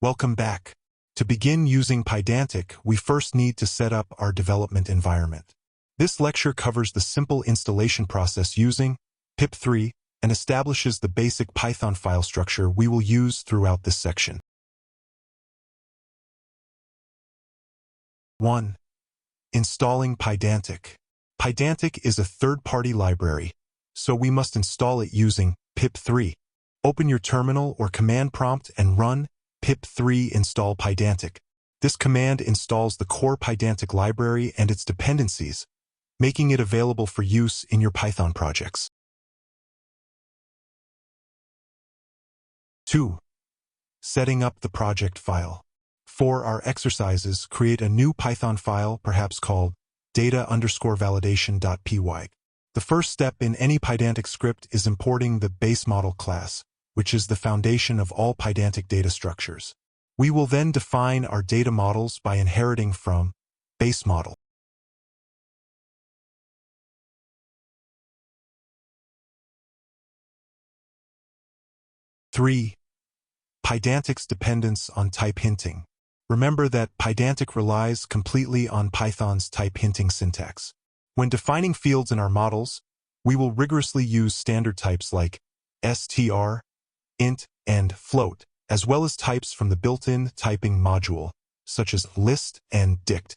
Welcome back. To begin using Pydantic, we first need to set up our development environment. This lecture covers the simple installation process using pip3 and establishes the basic Python file structure we will use throughout this section. 1. Installing Pydantic. Pydantic is a third-party library, so we must install it using pip3. Open your terminal or command prompt and run pip3 install Pydantic. This command installs the core Pydantic library and its dependencies, making it available for use in your Python projects. 2. Setting up the project file. For our exercises, create a new Python file, perhaps called data_validation.py. The first step in any Pydantic script is importing the base model class, which is the foundation of all Pydantic data structures. We will then define our data models by inheriting from base model. 3. Pydantic's dependence on type hinting. Remember that Pydantic relies completely on Python's type hinting syntax. When defining fields in our models, we will rigorously use standard types like str, int, and float, as well as types from the built-in typing module, such as list and dict.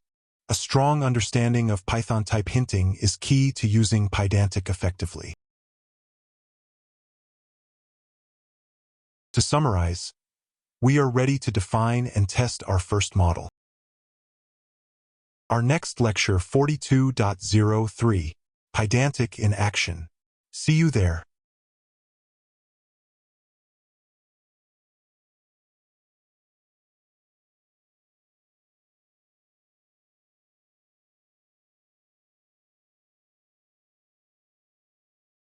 A strong understanding of Python type hinting is key to using Pydantic effectively. To summarize, we are ready to define and test our first model. Our next lecture 42.03, Pydantic in action. See you there.